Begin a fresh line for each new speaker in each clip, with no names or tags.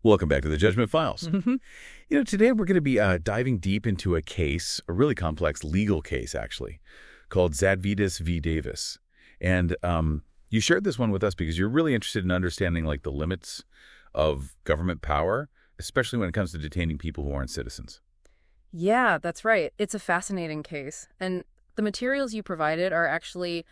Welcome back to the Judgment Files.
hmm
Today we're going to be diving deep into a case, a really complex legal case, actually, called Zadvydas v. Davis. And you shared this one with us because you're really interested in understanding, like, the limits of government power, especially when it comes to detaining people who aren't citizens.
Yeah, that's right. It's a fascinating case. And the materials you provided are actually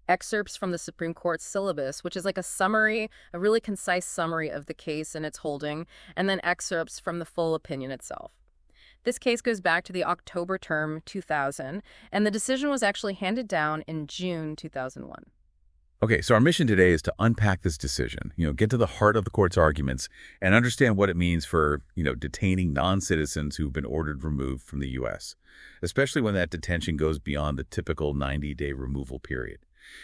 excerpts from the Supreme Court's syllabus, which is like a summary, a really concise summary of the case and its holding, and then excerpts from the full opinion itself. This case goes back to the October term 2000, and the decision was actually handed down in June 2001.
Okay, so our mission today is to unpack this decision, get to the heart of the court's arguments and understand what it means for, detaining non-citizens who've been ordered removed from the U.S., especially when that detention goes beyond the typical 90-day removal period.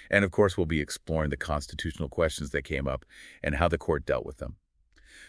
And of course, we'll be exploring the constitutional questions that came up and how the court dealt with them.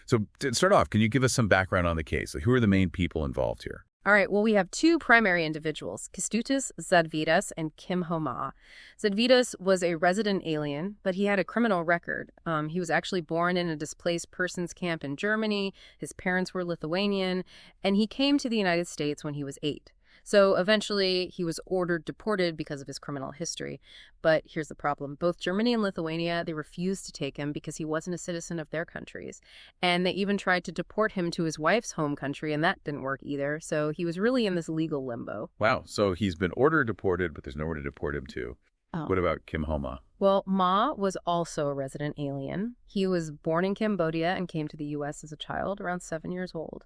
So to start off, can you give us some background on the case? Like, who are the main people involved here?
All right, well, we have two primary individuals, Kęstutis Zadvydas and Kim Homa. Zadvydas was a resident alien, but he had a criminal record. He was actually born in a displaced persons camp in Germany. His parents were Lithuanian, and he came to the United States when he was 8. So eventually, he was ordered deported because of his criminal history. But here's the problem. Both Germany and Lithuania, they refused to take him because he wasn't a citizen of their countries. And they even tried to deport him to his wife's home country, and that didn't work either. So he was really in this legal limbo.
Wow, so he's been ordered deported, but there's nowhere to deport him to.
Oh.
What about Kim Homa?
Well, Ma was also a resident alien. He was born in Cambodia and came to the U.S. as a child, around 7 years old.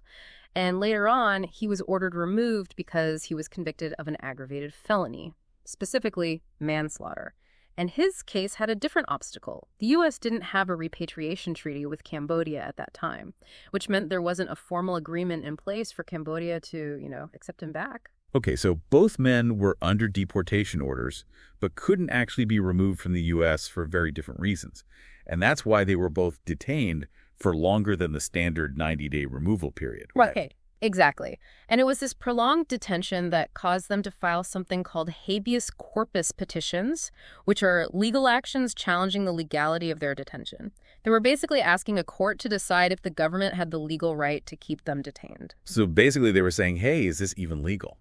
And later on, he was ordered removed because he was convicted of an aggravated felony, specifically manslaughter. And his case had a different obstacle. The U.S. didn't have a repatriation treaty with Cambodia at that time, which meant there wasn't a formal agreement in place for Cambodia to, accept him back.
Okay, so both men were under deportation orders, but couldn't actually be removed from the U.S. for very different reasons. And that's why they were both detained for longer than the standard 90-day removal period.
Right. Okay, exactly. And it was this prolonged detention that caused them to file something called habeas corpus petitions, which are legal actions challenging the legality of their detention. They were basically asking a court to decide if the government had the legal right to keep them detained.
So basically they were saying, hey, is this even legal?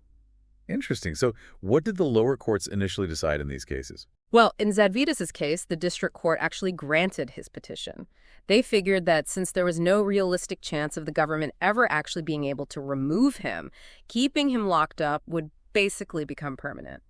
Interesting. So what did the lower courts initially decide in these cases?
Well, in Zadvydas' case, the district court actually granted his petition. They figured that since there was no realistic chance of the government ever actually being able to remove him, keeping him locked up would basically become permanent.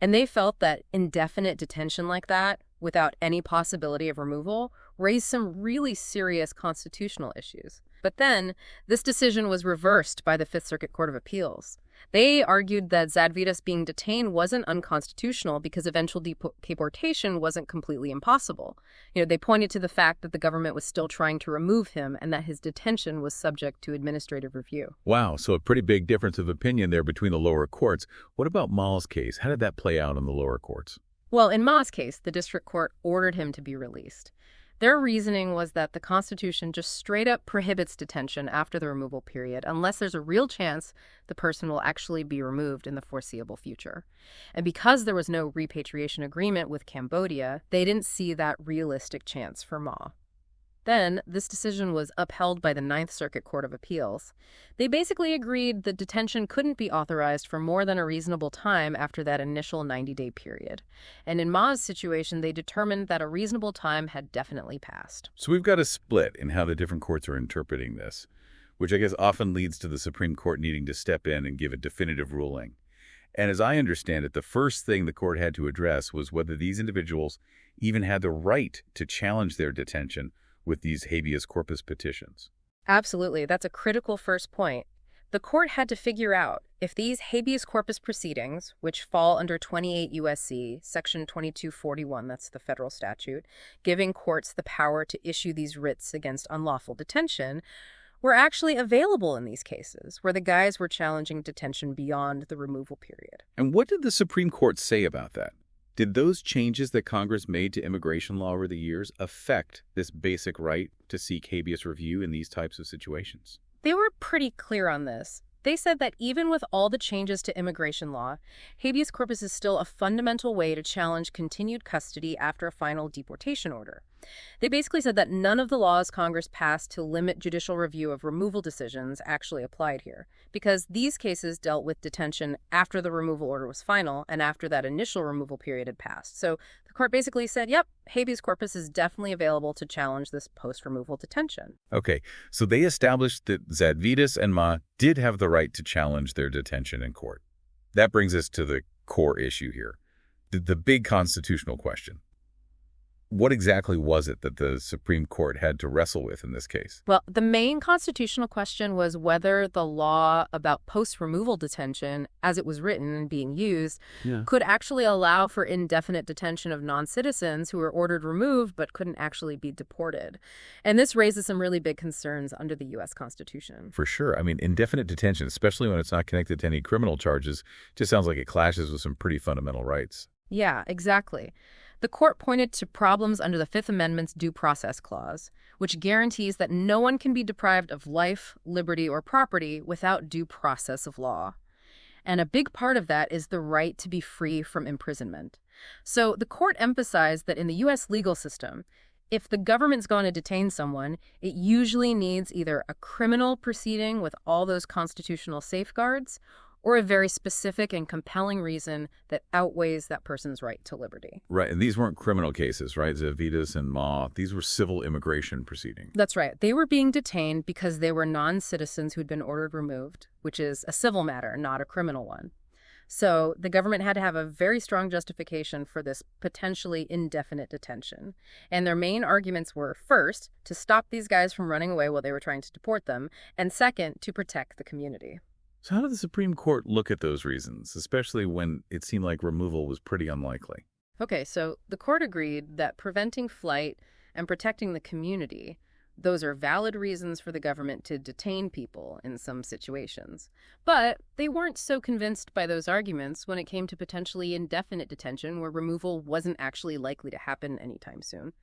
And they felt that indefinite detention like that, without any possibility of removal, raised some really serious constitutional issues. But then, this decision was reversed by the Fifth Circuit Court of Appeals. They argued that Zadvydas being detained wasn't unconstitutional because eventual deportation wasn't completely impossible. They pointed to the fact that the government was still trying to remove him and that his detention was subject to administrative review.
Wow, so a pretty big difference of opinion there between the lower courts. What about Ma's case? How did that play out in the lower courts?
Well, in Ma's case, the district court ordered him to be released. Their reasoning was that the Constitution just straight up prohibits detention after the removal period unless there's a real chance the person will actually be removed in the foreseeable future. And because there was no repatriation agreement with Cambodia, they didn't see that realistic chance for Ma. Then, this decision was upheld by the Ninth Circuit Court of Appeals. They basically agreed that detention couldn't be authorized for more than a reasonable time after that initial 90-day period. And in Ma's situation, they determined that a reasonable time had definitely passed.
So we've got a split in how the different courts are interpreting this, which I guess often leads to the Supreme Court needing to step in and give a definitive ruling. And as I understand it, the first thing the court had to address was whether these individuals even had the right to challenge their detention with these habeas corpus petitions.
Absolutely. That's a critical first point. The court had to figure out if these habeas corpus proceedings, which fall under 28 U.S.C., Section 2241, that's the federal statute, giving courts the power to issue these writs against unlawful detention, were actually available in these cases, where the guys were challenging detention beyond the removal period.
And what did the Supreme Court say about that? Did those changes that Congress made to immigration law over the years affect this basic right to seek habeas review in these types of situations?
They were pretty clear on this. They said that even with all the changes to immigration law, habeas corpus is still a fundamental way to challenge continued custody after a final deportation order. They basically said that none of the laws Congress passed to limit judicial review of removal decisions actually applied here, because these cases dealt with detention after the removal order was final and after that initial removal period had passed. So the court basically said, yep, habeas corpus is definitely available to challenge this post-removal detention.
Okay, so they established that Zadvydas and Ma did have the right to challenge their detention in court. That brings us to the core issue here, the big constitutional question. What exactly was it that the Supreme Court had to wrestle with in this case?
Well, the main constitutional question was whether the law about post-removal detention, as it was written and being used, could actually allow for indefinite detention of non-citizens who were ordered removed but couldn't actually be deported. And this raises some really big concerns under the U.S. Constitution.
For sure. I mean, indefinite detention, especially when it's not connected to any criminal charges, just sounds like it clashes with some pretty fundamental rights.
Yeah, exactly. The court pointed to problems under the Fifth Amendment's Due Process Clause, which guarantees that no one can be deprived of life, liberty, or property without due process of law. And a big part of that is the right to be free from imprisonment. So the court emphasized that in the U.S. legal system, if the government's going to detain someone, it usually needs either a criminal proceeding with all those constitutional safeguards or a very specific and compelling reason that outweighs that person's right to liberty.
Right, and these weren't criminal cases, right? Zadvydas and Ma, these were civil immigration proceedings.
That's right. They were being detained because they were non-citizens who'd been ordered removed, which is a civil matter, not a criminal one. So the government had to have a very strong justification for this potentially indefinite detention. And their main arguments were, first, to stop these guys from running away while they were trying to deport them, and second, to protect the community.
So how did the Supreme Court look at those reasons, especially when it seemed like removal was pretty unlikely?
Okay, so the court agreed that preventing flight and protecting the community, those are valid reasons for the government to detain people in some situations. But they weren't so convinced by those arguments when it came to potentially indefinite detention where removal wasn't actually likely to happen anytime soon.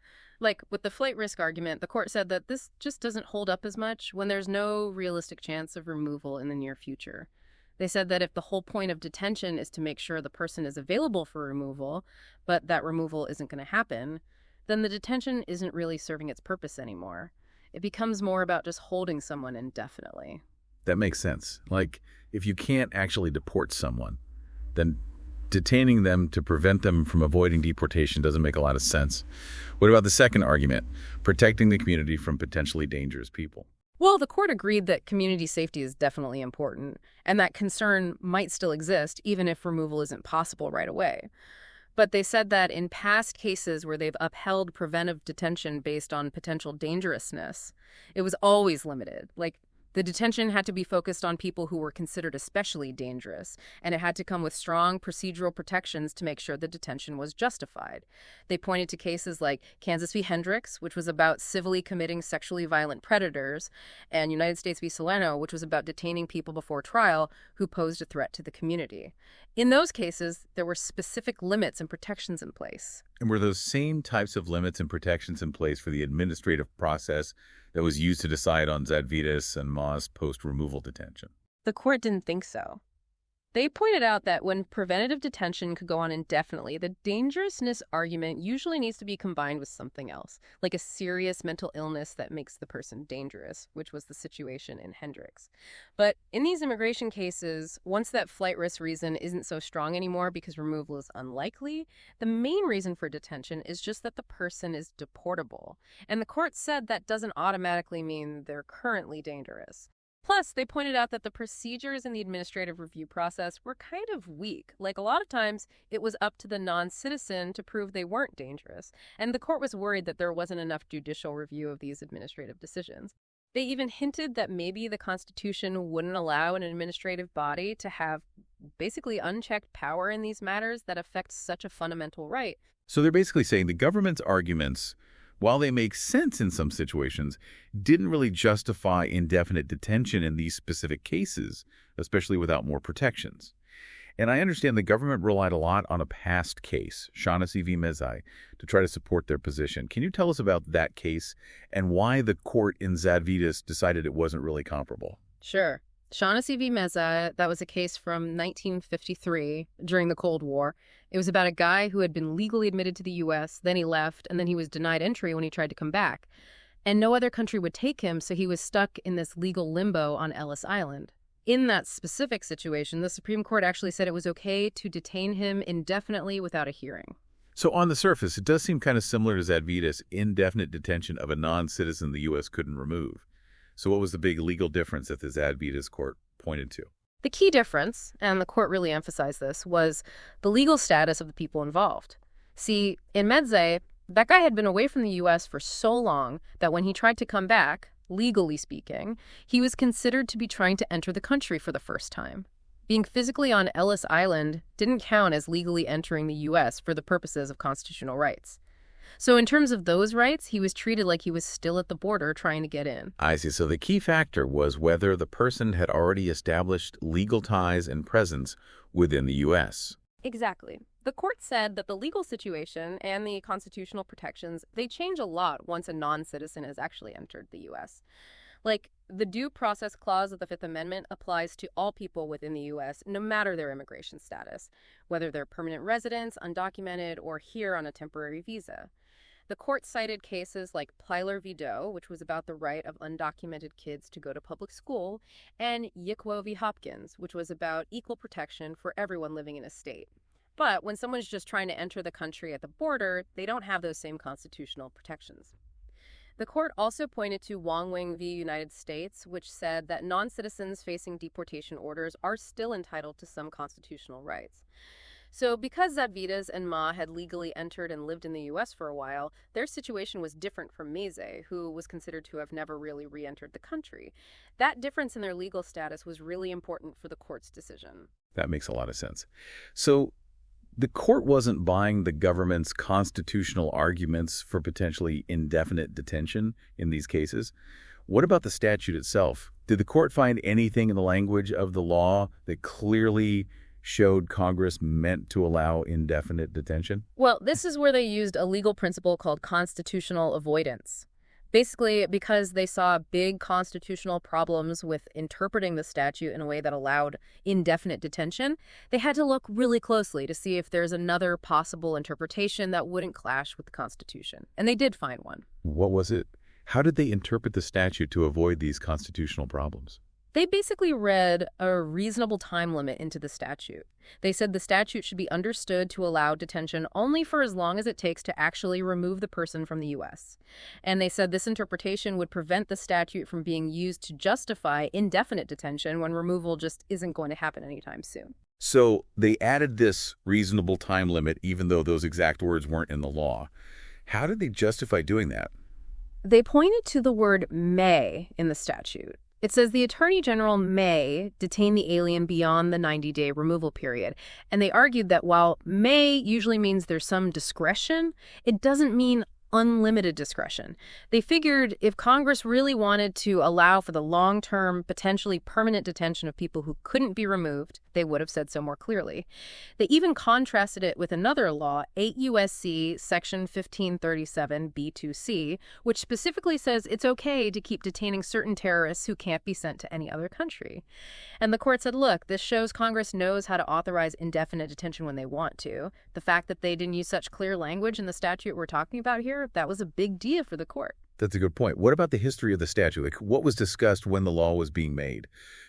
Like with the flight risk argument, the court said that this just doesn't hold up as much when there's no realistic chance of removal in the near future. They said that if the whole point of detention is to make sure the person is available for removal, but that removal isn't going to happen, then the detention isn't really serving its purpose anymore. It becomes more about just holding someone indefinitely.
That makes sense. Like, if you can't actually deport someone, then detaining them to prevent them from avoiding deportation doesn't make a lot of sense. What about the second argument, protecting the community from potentially dangerous people?
Well, the court agreed that community safety is definitely important, and that concern might still exist even if removal isn't possible right away. But they said that in past cases where they've upheld preventive detention based on potential dangerousness, it was always limited. Like, the detention had to be focused on people who were considered especially dangerous, and it had to come with strong procedural protections to make sure the detention was justified. They pointed to cases like Kansas v. Hendricks, which was about civilly committing sexually violent predators, and United States v. Solano, which was about detaining people before trial who posed a threat to the community. In those cases, there were specific limits and protections in place.
And were those same types of limits and protections in place for the administrative process that was used to decide on Zadvydas and Ma's post-removal detention?
The court didn't think so. They pointed out that when preventative detention could go on indefinitely, the dangerousness argument usually needs to be combined with something else, like a serious mental illness that makes the person dangerous, which was the situation in Hendricks. But in these immigration cases, once that flight risk reason isn't so strong anymore because removal is unlikely, the main reason for detention is just that the person is deportable. And the court said that doesn't automatically mean they're currently dangerous. Plus, they pointed out that the procedures in the administrative review process were kind of weak. Like, a lot of times, it was up to the non-citizen to prove they weren't dangerous. And the court was worried that there wasn't enough judicial review of these administrative decisions. They even hinted that maybe the Constitution wouldn't allow an administrative body to have basically unchecked power in these matters that affect such a fundamental right.
So they're basically saying the government's arguments, while they make sense in some situations, didn't really justify indefinite detention in these specific cases, especially without more protections. And I understand the government relied a lot on a past case, Shaughnessy v. Mezai, to try to support their position. Can you tell us about that case and why the court in Zadvydas decided it wasn't really comparable?
Sure. Shaughnessy v. Meza, that was a case from 1953 during the Cold War. It was about a guy who had been legally admitted to the U.S., then he left, and then he was denied entry when he tried to come back. And no other country would take him, so he was stuck in this legal limbo on Ellis Island. In that specific situation, the Supreme Court actually said it was okay to detain him indefinitely without a hearing.
So on the surface, it does seem kind of similar to Zadvydas' indefinite detention of a non-citizen the U.S. couldn't remove. So what was the big legal difference that the Zadvydas court pointed to?
The key difference, and the court really emphasized this, was the legal status of the people involved. See, in Medze, that guy had been away from the U.S. for so long that when he tried to come back, legally speaking, he was considered to be trying to enter the country for the first time. Being physically on Ellis Island didn't count as legally entering the U.S. for the purposes of constitutional rights. So in terms of those rights, he was treated like he was still at the border trying to get in.
I see. So the key factor was whether the person had already established legal ties and presence within the U.S.
Exactly. The court said that the legal situation and the constitutional protections, they change a lot once a non-citizen has actually entered the U.S. Like, the Due Process Clause of the Fifth Amendment applies to all people within the U.S., no matter their immigration status, whether they're permanent residents, undocumented, or here on a temporary visa. The court cited cases like Plyler v. Doe, which was about the right of undocumented kids to go to public school, and Yikwo v. Hopkins, which was about equal protection for everyone living in a state. But when someone's just trying to enter the country at the border, they don't have those same constitutional protections. The court also pointed to Wong Wing v. United States, which said that non-citizens facing deportation orders are still entitled to some constitutional rights. So because Zadvydas and Ma had legally entered and lived in the U.S. for a while, their situation was different from Meze, who was considered to have never really re-entered the country. That difference in their legal status was really important for the court's decision.
That makes a lot of sense. So the court wasn't buying the government's constitutional arguments for potentially indefinite detention in these cases. What about the statute itself? Did the court find anything in the language of the law that clearly showed Congress meant to allow indefinite detention?
Well, this is where they used a legal principle called constitutional avoidance. Basically, because they saw big constitutional problems with interpreting the statute in a way that allowed indefinite detention, they had to look really closely to see if there's another possible interpretation that wouldn't clash with the Constitution. And they did find one.
What was it? How did they interpret the statute to avoid these constitutional problems?
They basically read a reasonable time limit into the statute. They said the statute should be understood to allow detention only for as long as it takes to actually remove the person from the U.S. And they said this interpretation would prevent the statute from being used to justify indefinite detention when removal just isn't going to happen anytime soon.
So they added this reasonable time limit even though those exact words weren't in the law. How did they justify doing that?
They pointed to the word may in the statute. It says the Attorney General may detain the alien beyond the 90-day removal period. And they argued that while may usually means there's some discretion, it doesn't mean unlimited discretion. They figured if Congress really wanted to allow for the long-term, potentially permanent detention of people who couldn't be removed, they would have said so more clearly. They even contrasted it with another law, 8 U.S.C. Section 1537 B2C, which specifically says it's okay to keep detaining certain terrorists who can't be sent to any other country. And the court said, look, this shows Congress knows how to authorize indefinite detention when they want to. The fact that they didn't use such clear language in the statute we're talking about here, that was a big deal for the court.
That's a good point. What about the history of the statute? Like, what was discussed when the law was being made?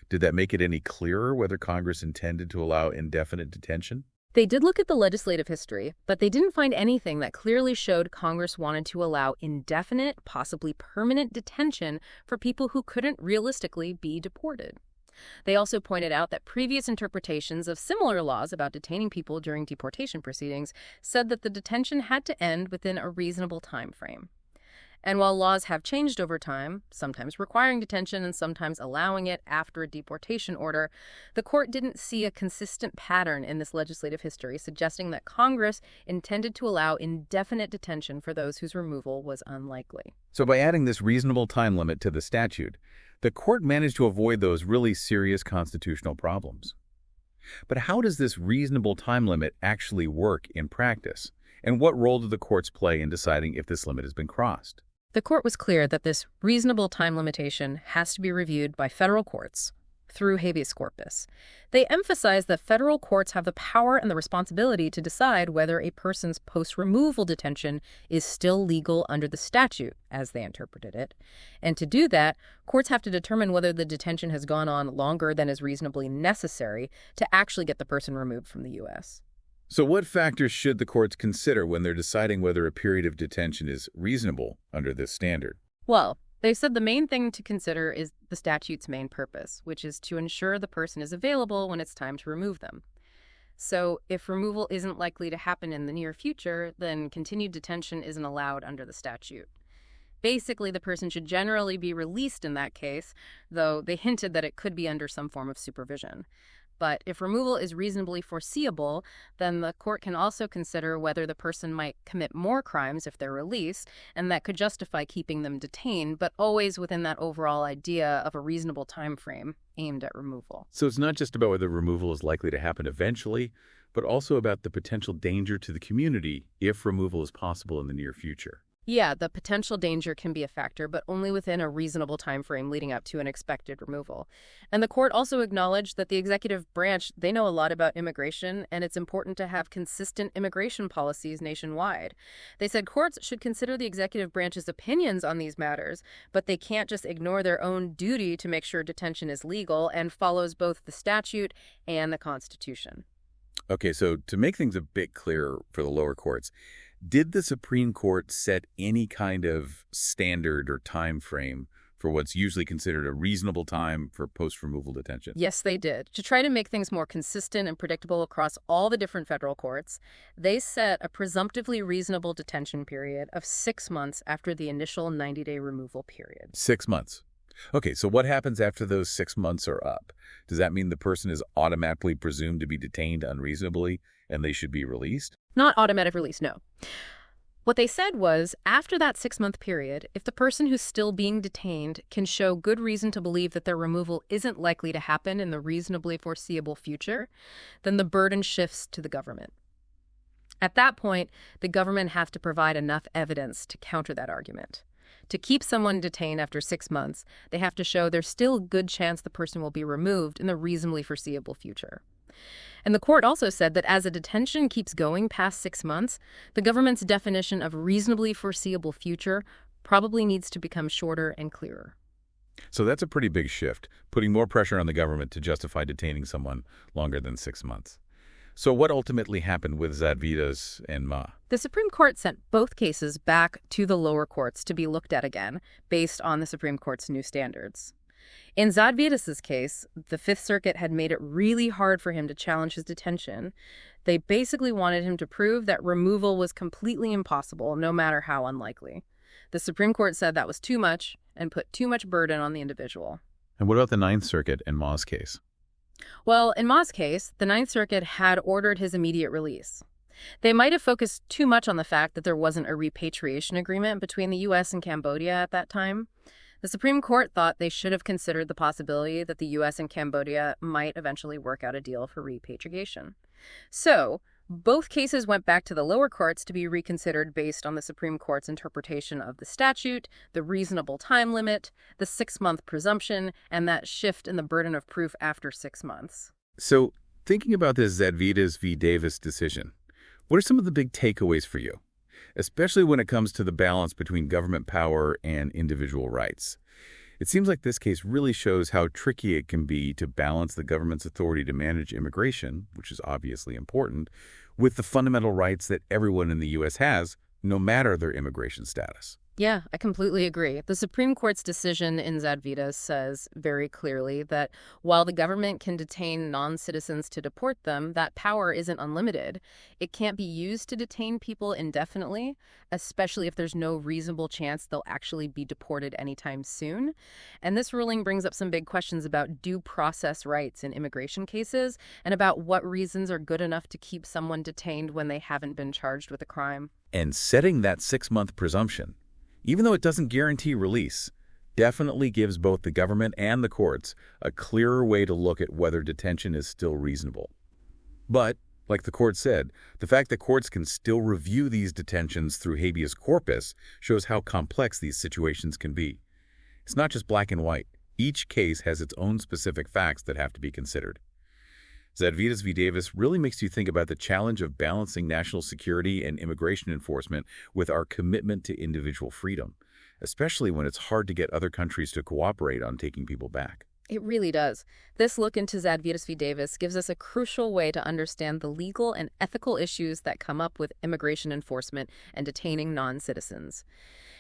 Did that make it any clearer whether Congress intended to allow indefinite detention?
They did look at the legislative history, but they didn't find anything that clearly showed Congress wanted to allow indefinite, possibly permanent detention for people who couldn't realistically be deported. They also pointed out that previous interpretations of similar laws about detaining people during deportation proceedings said that the detention had to end within a reasonable time frame. And while laws have changed over time, sometimes requiring detention and sometimes allowing it after a deportation order, the court didn't see a consistent pattern in this legislative history suggesting that Congress intended to allow indefinite detention for those whose removal was unlikely.
So by adding this reasonable time limit to the statute, the court managed to avoid those really serious constitutional problems. But how does this reasonable time limit actually work in practice? And what role do the courts play in deciding if this limit has been crossed?
The court was clear that this reasonable time limitation has to be reviewed by federal courts. through habeas corpus. They emphasize that federal courts have the power and the responsibility to decide whether a person's post-removal detention is still legal under the statute, as they interpreted it. And to do that, courts have to determine whether the detention has gone on longer than is reasonably necessary to actually get the person removed from the U.S.
So what factors should the courts consider when they're deciding whether a period of detention is reasonable under this standard?
Well, they said the main thing to consider is the statute's main purpose, which is to ensure the person is available when it's time to remove them. So if removal isn't likely to happen in the near future, then continued detention isn't allowed under the statute. Basically, the person should generally be released in that case, though they hinted that it could be under some form of supervision. But if removal is reasonably foreseeable, then the court can also consider whether the person might commit more crimes if they're released, and that could justify keeping them detained, but always within that overall idea of a reasonable time frame aimed at removal.
So it's not just about whether removal is likely to happen eventually, but also about the potential danger to the community if removal is possible in the near future.
Yeah, the potential danger can be a factor, but only within a reasonable time frame leading up to an expected removal. And the court also acknowledged that the executive branch, they know a lot about immigration, and it's important to have consistent immigration policies nationwide. They said courts should consider the executive branch's opinions on these matters, but they can't just ignore their own duty to make sure detention is legal and follows both the statute and the Constitution.
Okay, so to make things a bit clearer for the lower courts, did the Supreme Court set any kind of standard or time frame for what's usually considered a reasonable time for post-removal detention?
Yes, they did. To try to make things more consistent and predictable across all the different federal courts, they set a presumptively reasonable detention period of 6 months after the initial 90-day removal period.
6 months. Okay, so what happens after those 6 months are up? Does that mean the person is automatically presumed to be detained unreasonably and they should be released?
Not automatic release, no. What they said was, after that 6-month period, if the person who's still being detained can show good reason to believe that their removal isn't likely to happen in the reasonably foreseeable future, then the burden shifts to the government. At that point, the government has to provide enough evidence to counter that argument. To keep someone detained after 6 months, they have to show there's still a good chance the person will be removed in the reasonably foreseeable future. And the court also said that as a detention keeps going past 6 months, the government's definition of reasonably foreseeable future probably needs to become shorter and clearer.
So that's a pretty big shift, putting more pressure on the government to justify detaining someone longer than 6 months. So what ultimately happened with Zadvydas and Ma?
The Supreme Court sent both cases back to the lower courts to be looked at again, based on the Supreme Court's new standards. In Zadvydas' case, the Fifth Circuit had made it really hard for him to challenge his detention. They basically wanted him to prove that removal was completely impossible, no matter how unlikely. The Supreme Court said that was too much and put too much burden on the individual.
And what about the Ninth Circuit and Ma's case?
Well, in Ma's case, the Ninth Circuit had ordered his immediate release. They might have focused too much on the fact that there wasn't a repatriation agreement between the U.S. and Cambodia at that time. The Supreme Court thought they should have considered the possibility that the U.S. and Cambodia might eventually work out a deal for repatriation. So, both cases went back to the lower courts to be reconsidered based on the Supreme Court's interpretation of the statute, the reasonable time limit, the 6-month presumption, and that shift in the burden of proof after 6 months.
So, thinking about this Zadvydas v. Davis decision, what are some of the big takeaways for you, especially when it comes to the balance between government power and individual rights? It seems like this case really shows how tricky it can be to balance the government's authority to manage immigration, which is obviously important, with the fundamental rights that everyone in the U.S. has, no matter their immigration status.
Yeah, I completely agree. The Supreme Court's decision in Zadvydas says very clearly that while the government can detain non-citizens to deport them, that power isn't unlimited. It can't be used to detain people indefinitely, especially if there's no reasonable chance they'll actually be deported anytime soon. And this ruling brings up some big questions about due process rights in immigration cases and about what reasons are good enough to keep someone detained when they haven't been charged with a crime.
And setting that 6-month presumption, even though it doesn't guarantee release, definitely gives both the government and the courts a clearer way to look at whether detention is still reasonable. But, like the court said, the fact that courts can still review these detentions through habeas corpus shows how complex these situations can be. It's not just black and white. Each case has its own specific facts that have to be considered. Zadvydas v. Davis really makes you think about the challenge of balancing national security and immigration enforcement with our commitment to individual freedom, especially when it's hard to get other countries to cooperate on taking people back.
It really does. This look into Zadvydas v. Davis gives us a crucial way to understand the legal and ethical issues that come up with immigration enforcement and detaining non-citizens.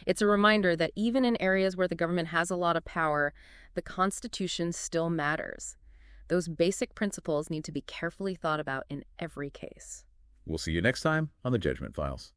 It's a reminder that even in areas where the government has a lot of power, the Constitution still matters. Those basic principles need to be carefully thought about in every case.
We'll see you next time on the Judgment Files.